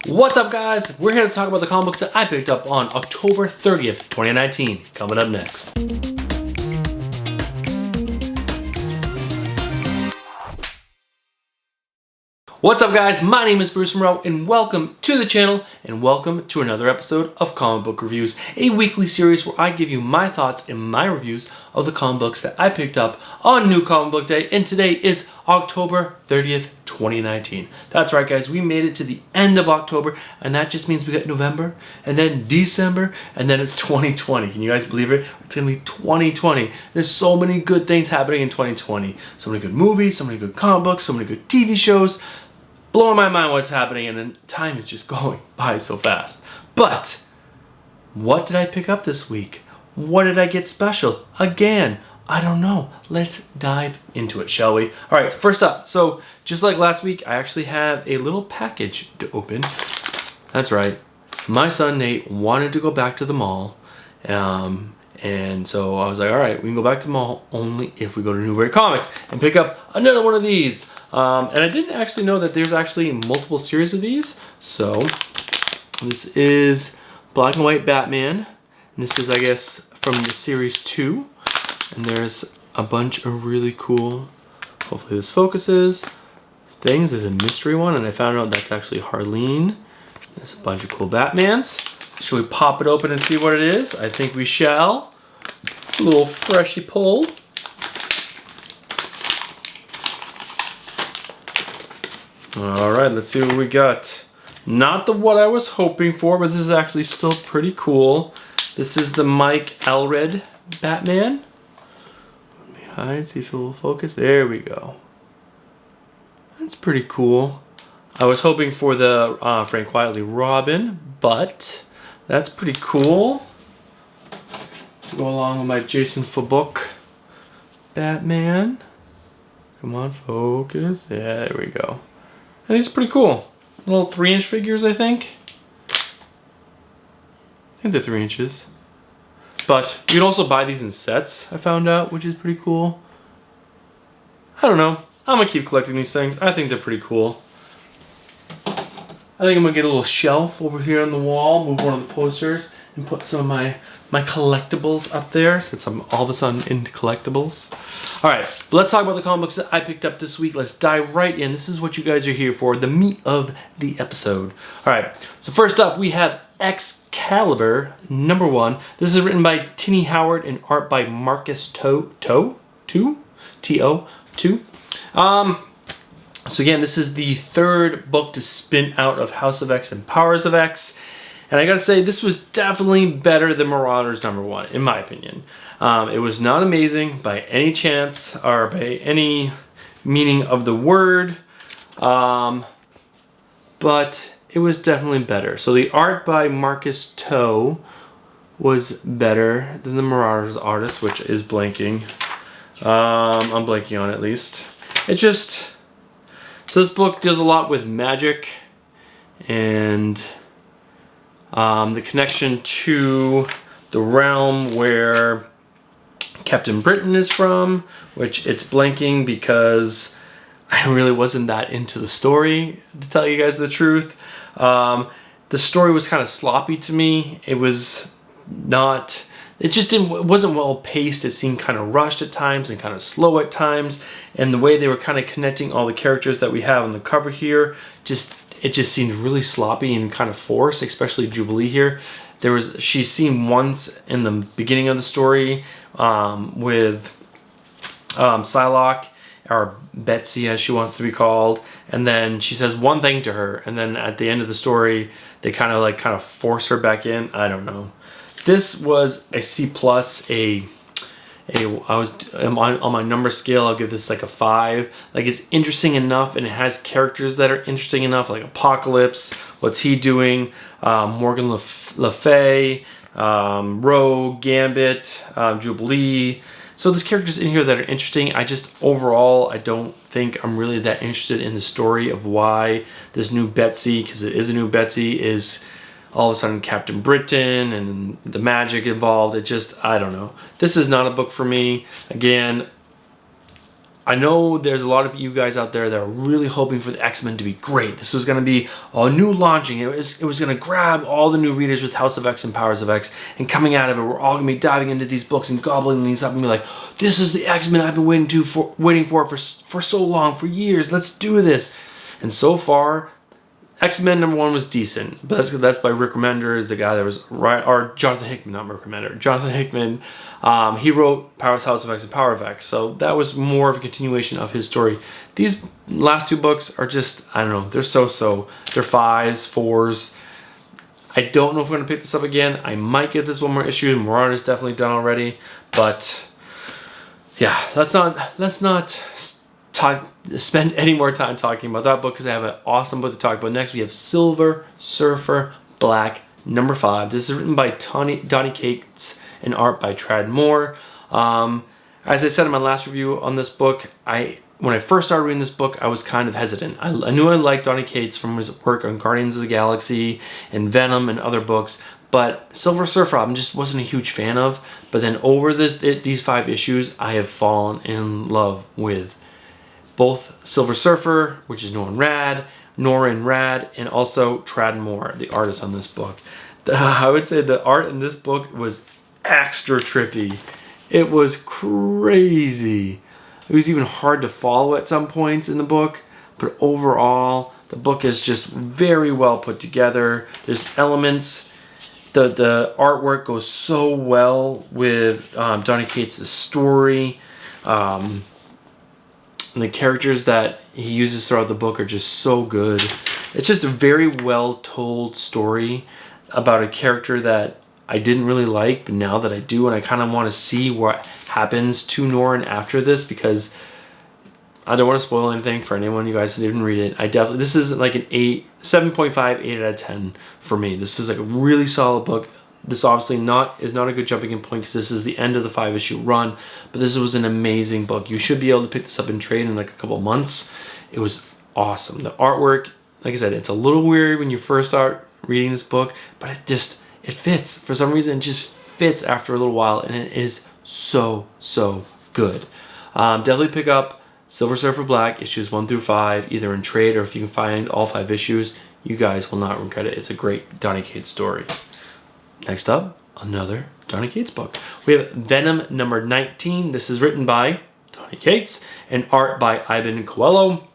What's up, guys? We're here to talk about the comic books that I picked up on October 30th, 2019. Coming up next. What's up, guys? My name is Bruce Monroe, and welcome to the channel, and welcome to another episode of Comic Book Reviews, a weekly series where I give you my thoughts and my reviews of the comic books that I picked up on New Comic Book Day, and today is October 30th, 2019. That's right, guys, we made it to the end of October, and that just means we got November, and then December, and then it's 2020. Can you guys believe it? It's gonna be 2020. There's so many good things happening in 2020. So many good movies, so many good comic books, so many good TV shows. Blowing my mind what's happening, and then time is just going by so fast. But what did I pick up this week? What did I get special? Again, I don't know. Let's dive into it, shall we? All right, first up, so just like last week, I actually have a little package to open. That's right. My son Nate wanted to go back to the mall, and so I was like, all right, we can go back to the mall only if we go to Newbury Comics and pick up another one of these. And I didn't actually know that there's actually multiple series of these. So this is Black and White Batman. And this is, I guess, from the series 2. And there's a bunch of really cool, hopefully this focuses, things. There's a mystery one, and I found out that's actually Harleen. There's a bunch of cool Batmans. Should we pop it open and see what it is? I think we shall. A little freshly pulled. All right, let's see what we got. Not what I was hoping for, but this is actually still pretty cool. This is the Mike Allred Batman. Let me hide, see if it will focus. There we go. That's pretty cool. I was hoping for the Frank Quietly Robin, but that's pretty cool. Go along with my Jason Fabok Batman. Come on, focus. Yeah, there we go. I think it's pretty cool. Little 3-inch figures, I think. I think they're 3 inches. But you can also buy these in sets, I found out, which is pretty cool. I don't know. I'm going to keep collecting these things. I think they're pretty cool. I think I'm going to get a little shelf over here on the wall, move one of the posters, and put some of my collectibles up there, since I'm all of a sudden into collectibles. Alright, let's talk about the comic books that I picked up this week. Let's dive right in. This is what you guys are here for, the meat of the episode. Alright, so first up we have Excalibur #1. This is written by Tini Howard and art by Marcus T.O. So again, this is the third book to spin out of House of X and Powers of X. And I gotta say, this was definitely better than Marauders #1, in my opinion. It was not amazing by any chance, or by any meaning of the word, but it was definitely better. So the art by Marcus Toe was better than the Marauders artist, which is blanking. I'm blanking on it, at least. It just... So this book deals a lot with magic and the connection to the realm where Captain Britain is from, which it's blanking because I really wasn't that into the story, to tell you guys the truth. The story was kind of sloppy to me. It was not... It just it wasn't well paced. It seemed kind of rushed at times and kind of slow at times. And the way they were kind of connecting all the characters that we have on the cover here, it just seemed really sloppy and kind of forced, especially Jubilee here. She's seen once in the beginning of the story with Psylocke, or Betsy as she wants to be called, and then she says one thing to her, and then at the end of the story they kind of force her back in. I don't know. This was a C+. On my number scale, I'll give this like a 5. Like, it's interesting enough, and it has characters that are interesting enough, like Apocalypse, what's he doing, Morgan Le Fay, Rogue, Gambit, Jubilee. So there's characters in here that are interesting. Overall, I don't think I'm really that interested in the story of why this new Betsy, because it is a new Betsy, is all of a sudden Captain Britain and the magic involved. I don't know. This is not a book for me. Again, I know there's a lot of you guys out there that are really hoping for the X-Men to be great. This was going to be a new launching. It was going to grab all the new readers with House of X and Powers of X, and coming out of it, we're all going to be diving into these books and gobbling these up and be like, this is the X-Men I've been waiting for so long, for years. Let's do this. And so far, X-Men #1 was decent, but that's by Rick Remender, is the guy that was or Jonathan Hickman, not Rick Remender. Jonathan Hickman, he wrote House of X and Power of X, so that was more of a continuation of his story. These last 2 books are just, I don't know, they're so-so. They're 5s, 4s. I don't know if we're gonna pick this up again. I might get this one more issue. Marauder's definitely done already, but yeah, let's not spend any more time talking about that book, because I have an awesome book to talk about. Next, we have Silver Surfer Black #5. This is written by Donny Cates and art by Tradd Moore. As I said in my last review on this book, when I first started reading this book, I was kind of hesitant. I knew I liked Donny Cates from his work on Guardians of the Galaxy and Venom and other books, but Silver Surfer I just wasn't a huge fan of. But then over these 5 issues, I have fallen in love with both Silver Surfer, which is Norrin Radd, and also Tradd Moore, the artist on this book. I would say the art in this book was extra trippy. It was crazy. It was even hard to follow at some points in the book, but overall, the book is just very well put together. There's elements. The artwork goes so well with Donny Cates' story. And the characters that he uses throughout the book are just so good. It's just a very well told story about a character that I didn't really like, but now that I do, and I kind of want to see what happens to Norrin after this, because I don't want to spoil anything for anyone you guys who didn't read it. This is like an 7.5, 8 out of 10 for me. This is like a really solid book. This obviously is not a good jumping in point, because this is the end of the 5-issue run, but this was an amazing book. You should be able to pick this up and trade in like a couple months. It was awesome. The artwork, like I said, it's a little weird when you first start reading this book, but it fits. For some reason, it just fits after a little while, and it is so good. Definitely pick up Silver Surfer Black issues 1 through 5, either in trade or if you can find all 5 issues. You guys will not regret it. It's a great Donny Cates story. Next up, another Donny Cates book. We have Venom #19. This is written by Donny Cates and art by Ivan Coelho.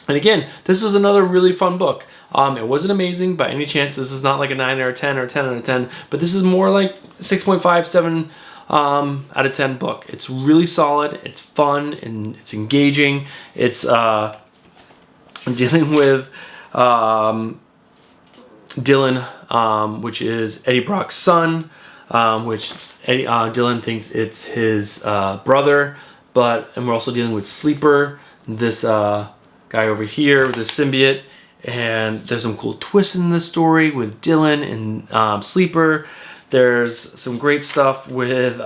And again, this is another really fun book. It wasn't amazing by any chance. This is not like a 9 out of 10 or 10 out of 10, but this is more like 6.5, 7 out of 10 book. It's really solid. It's fun and it's engaging. It's dealing with Dylan, which is Eddie Brock's son, which Dylan thinks it's his brother, and we're also dealing with Sleeper, this guy over here with the symbiote, and there's some cool twists in this story with Dylan and Sleeper. There's some great stuff with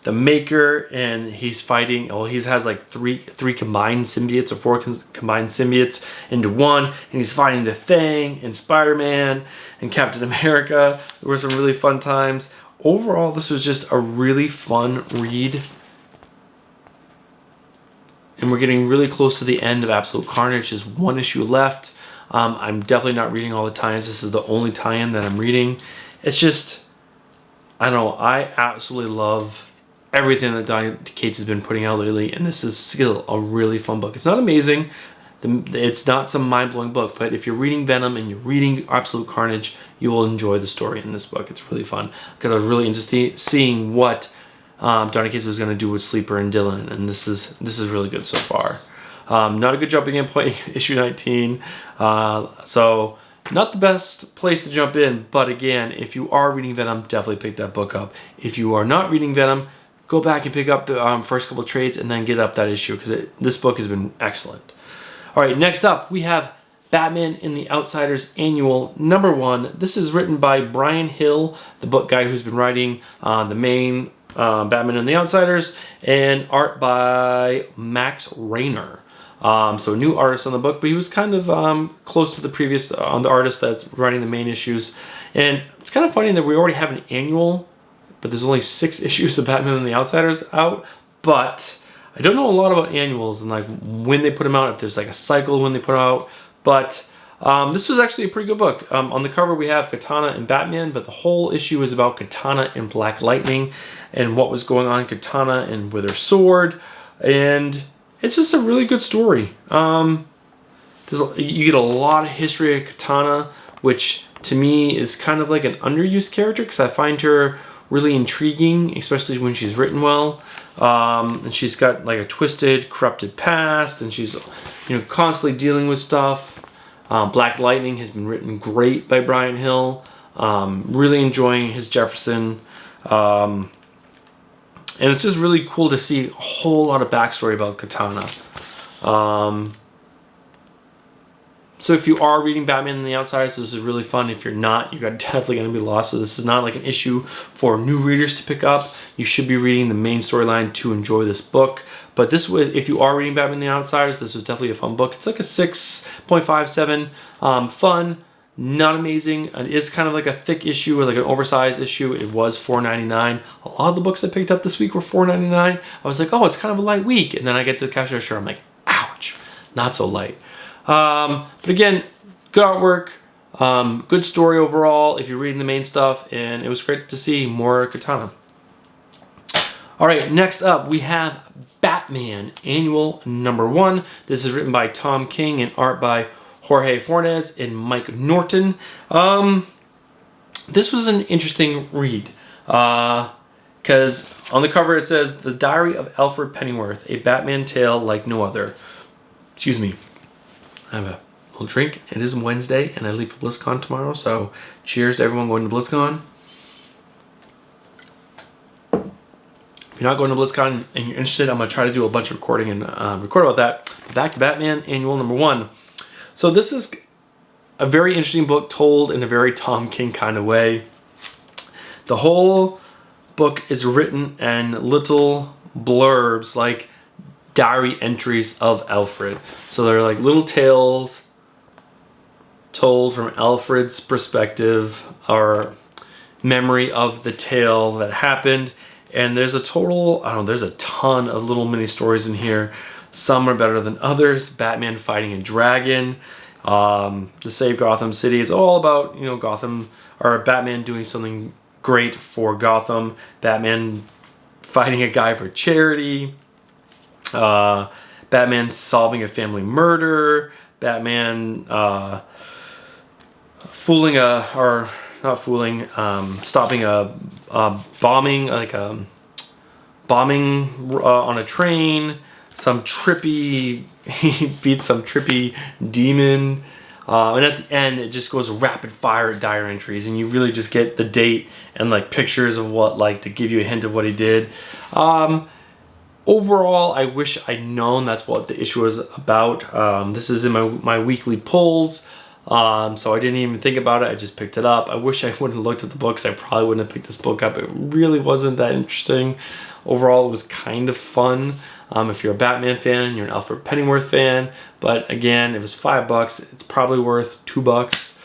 the Maker, and he's fighting. Well, he has like three combined symbiotes, or 4 combined symbiotes into one, and he's fighting the Thing and Spider-Man and Captain America. There were some really fun times. Overall, this was just a really fun read, and we're getting really close to the end of Absolute Carnage. There's 1 issue left. I'm definitely not reading all the tie-ins. This is the only tie-in that I'm reading. It's just, I don't know, I absolutely love everything that Donny Cates has been putting out lately, and this is still a really fun book. It's not amazing, it's not some mind-blowing book, but if you're reading Venom and you're reading Absolute Carnage, you will enjoy the story in this book. It's really fun, because I was really interested in seeing what Donny Cates was going to do with Sleeper and Dylan, and this is really good so far. Not a good jumping in point, issue 19, so not the best place to jump in, but again, if you are reading Venom, definitely pick that book up. If you are not reading Venom, go back and pick up the first couple of trades and then get up that issue, because this book has been excellent. All right, next up, we have Batman and the Outsiders Annual #1. This is written by Brian Hill, the book guy who's been writing the main Batman and the Outsiders, and art by Max Rayner. So a new artist on the book, but he was kind of close to the previous the artist that's writing the main issues. And it's kind of funny that we already have an annual, but there's only 6 issues of Batman and the Outsiders out. But I don't know a lot about annuals and like when they put them out, if there's like a cycle when they put them out, but this was actually a pretty good book. On the cover we have Katana and Batman, but the whole issue is about Katana and Black Lightning and what was going on Katana and with her sword, and it's just a really good story. You get a lot of history of Katana, which to me is kind of like an underused character because I find her really intriguing, especially when she's written well. And she's got like a twisted, corrupted past, and she's constantly dealing with stuff. Black Lightning has been written great by Brian Hill. Really enjoying his Jefferson. And it's just really cool to see a whole lot of backstory about Katana. So if you are reading Batman and the Outsiders, this is really fun. If you're not, you're definitely going to be lost. So this is not like an issue for new readers to pick up. You should be reading the main storyline to enjoy this book. But this was, if you are reading Batman and the Outsiders, this was definitely a fun book. It's like a 6.57. Fun, not amazing. It is kind of like a thick issue or like an oversized issue. It was $4.99. A lot of the books I picked up this week were $4.99. I was like, oh, it's kind of a light week. And then I get to the cash register. I'm like, ouch, not so light. But again, good artwork, good story overall if you're reading the main stuff, and it was great to see more Katana. Alright, next up we have Batman Annual #1. This is written by Tom King and art by Jorge Fornes and Mike Norton. This was an interesting read, because on the cover it says, "The Diary of Alfred Pennyworth, a Batman tale like no other." Excuse me. I have a little drink. It is Wednesday, and I leave for BlizzCon tomorrow, so cheers to everyone going to BlizzCon. If you're not going to BlizzCon and you're interested, I'm going to try to do a bunch of recording and record about that. Back to Batman Annual #1. So this is a very interesting book told in a very Tom King kind of way. The whole book is written in little blurbs, like diary entries of Alfred. So they're like little tales told from Alfred's perspective or memory of the tale that happened. And there's a total, there's a ton of little mini stories in here. Some are better than others. Batman fighting a dragon, to save Gotham City. It's all about, Gotham, or Batman doing something great for Gotham. Batman fighting a guy for charity. Batman solving a family murder, Batman stopping a bombing, like a bombing on a train, he beats some trippy demon, and at the end it just goes rapid fire at diary entries, and you really just get the date and like pictures of what, like, to give you a hint of what he did. Overall, I wish I'd known that's what the issue was about. This is in my weekly pulls, so I didn't even think about it. I just picked it up. I wish I would have looked at the books. I probably wouldn't have picked this book up. It really wasn't that interesting. Overall, it was kind of fun. If you're a Batman fan, you're an Alfred Pennyworth fan. But again, it was $5. It's probably worth $2.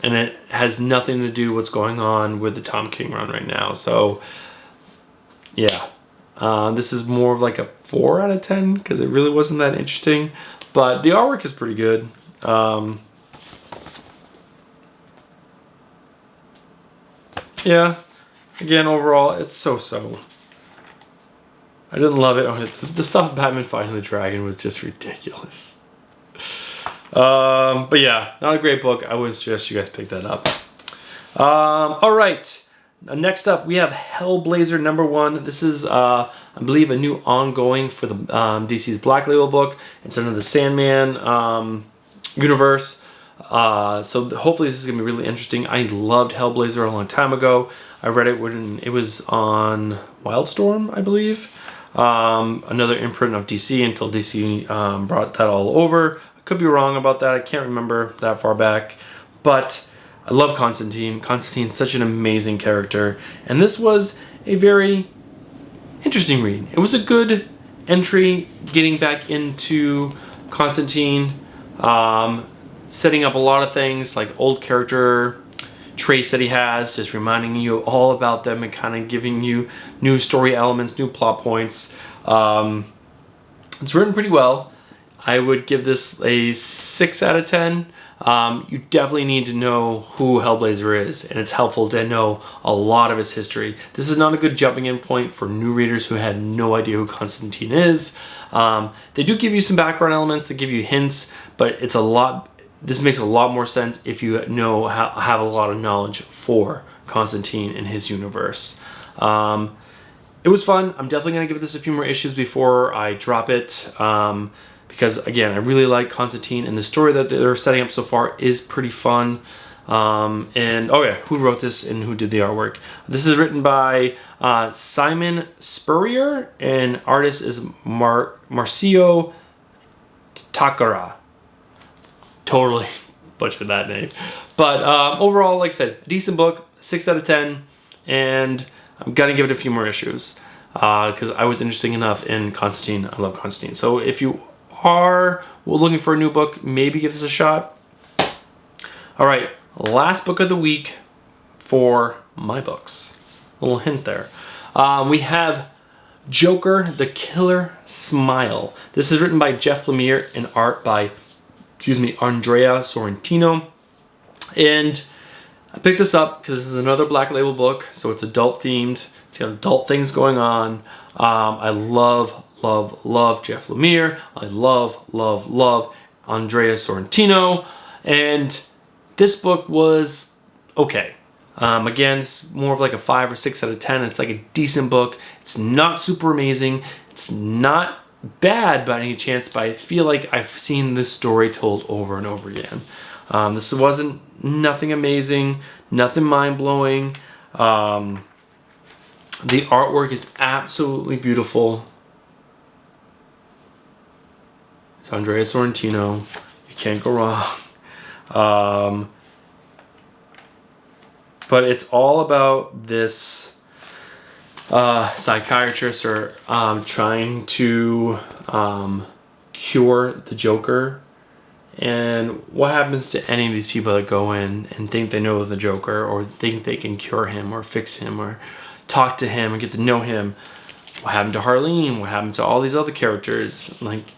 And it has nothing to do with what's going on with the Tom King run right now. So, yeah. This is more of like a 4 out of 10 because it really wasn't that interesting, but the artwork is pretty good. Yeah, again, overall, it's so-so. I didn't love it. The stuff Batman fighting the dragon was just ridiculous. But yeah, not a great book. I would suggest you guys pick that up. All right. Next up, we have Hellblazer #1. This is, I believe, a new ongoing for the DC's Black Label book. It's under the Sandman universe. So hopefully this is going to be really interesting. I loved Hellblazer a long time ago. I read it when it was on Wildstorm, I believe. Another imprint of DC until DC brought that all over. I could be wrong about that. I can't remember that far back. But I love Constantine. Constantine's such an amazing character. And this was a very interesting read. It was a good entry getting back into Constantine, setting up a lot of things like old character traits that he has, just reminding you all about them and kind of giving you new story elements, new plot points. It's written pretty well. I would give this a 6 out of 10. You definitely need to know who Hellblazer is, and it's helpful to know a lot of his history. This is not a good jumping in point for new readers who had no idea who Constantine is. They do give you some background elements, they give you hints, but it's a lot. This makes a lot more sense if you know have a lot of knowledge for Constantine and his universe. It was fun. I'm definitely going to give this a few more issues before I drop it. Because again, I really like Constantine, and the story that they're setting up so far is pretty fun. And oh yeah, who wrote this and who did the artwork? This is written by Simon Spurrier, and artist is Marcio Takara. Totally butchered that name. But overall, like I said, decent book, 6 out of 10, and I'm gonna give it a few more issues because I was interested enough in Constantine. I love Constantine. So if you are looking for a new book, maybe give this a shot. All right, last book of the week for my books. A little hint there. We have Joker, the Killer Smile. This is written by Jeff Lemire and art by, Andrea Sorrentino. And I picked this up because this is another Black Label book, so it's adult themed. It's got adult things going on. I love Jeff Lemire. I love Andrea Sorrentino. And this book was okay. Again, it's more of like a 5 or 6 out of 10. It's like a decent book. It's not super amazing. It's not bad by any chance, but I feel like I've seen this story told over and over again. This wasn't nothing amazing, nothing mind-blowing. The artwork is absolutely beautiful. It's Andrea Sorrentino. You can't go wrong. But it's all about this psychiatrist trying to cure the Joker. And what happens to any of these people that go in and think they know the Joker, or think they can cure him or fix him or talk to him and get to know him? What happened to Harleen? What happened to all these other characters? Like,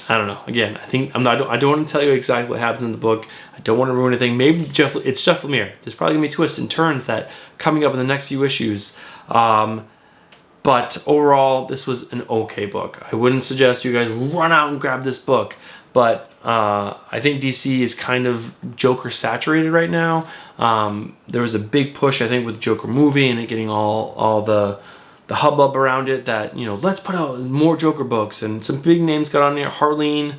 I don't know. Again, I don't want to tell you exactly what happens in the book. I don't want to ruin anything. Maybe it's Jeff Lemire. There's probably gonna be twists and turns that coming up in the next few issues. But overall, this was an okay book. I wouldn't suggest you guys run out and grab this book. But I think DC is kind of Joker saturated right now. There was a big push, I think, with the Joker movie and it getting all the hubbub around it that, let's put out more Joker books. And some big names got on there. Harleen,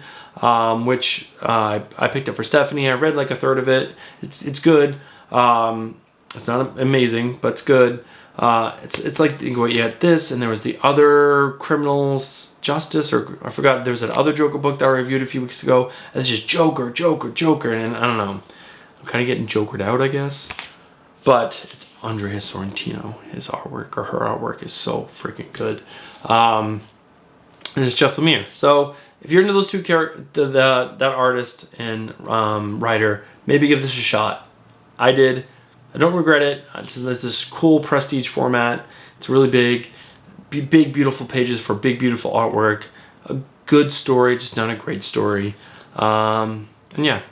which I picked up for Stephanie. I read like a third of it. It's good. It's not amazing, but it's good. It's like you had this, and there was the other Criminals Justice, or I forgot, there was that other Joker book that I reviewed a few weeks ago. And it's just Joker, and I don't know. I'm kind of getting jokered out, I guess. But it's Andrea Sorrentino. His artwork, or her artwork, is so freaking good. And it's Jeff Lemire. So if you're into those two characters, that artist and writer, maybe give this a shot. I did. I don't regret it. It's this cool prestige format. It's really big. Big, beautiful pages for big, beautiful artwork. A good story, just not a great story. And yeah,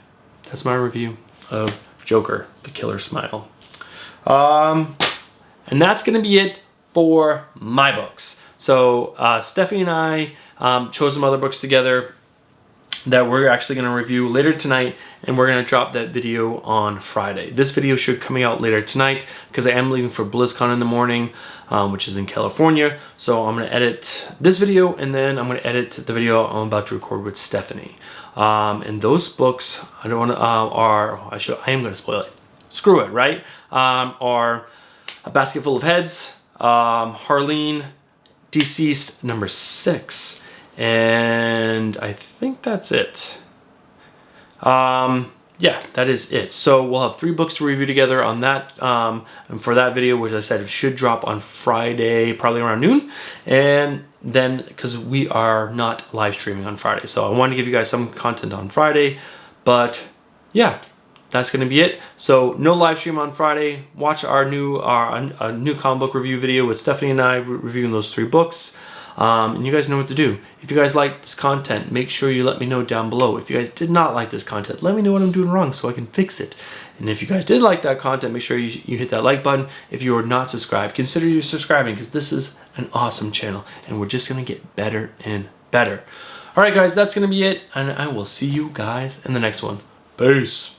that's my review of Joker, the Killer Smile. And that's going to be it for my books. So Stephanie and I chose some other books together that we're actually going to review later tonight, and we're going to drop that video on Friday. This video should be coming out later tonight because I am leaving for BlizzCon in the morning, which is in California. So I'm going to edit this video, and then I'm going to edit the video I'm about to record with Stephanie. And those books, I don't want to, I am going to spoil it. Screw it, right? Are A Basket Full of Heads, Harleen, Deceased number 6, and I think that's it. Yeah, that is it. So we'll have 3 books to review together on that, and for that video, which I said it should drop on Friday, probably around noon. And then, because we are not live streaming on Friday, so I wanted to give you guys some content on Friday. But yeah, that's going to be it. So no live stream on Friday. Watch our new comic book review video with Stephanie and I reviewing those 3 books. And you guys know what to do. If you guys like this content, make sure you let me know down below. If you guys did not like this content, let me know what I'm doing wrong so I can fix it. And if you guys did like that content, make sure you hit that like button. If you are not subscribed, consider you subscribing, because this is an awesome channel and we're just going to get better and better. All right, guys, that's going to be it. And I will see you guys in the next one. Peace.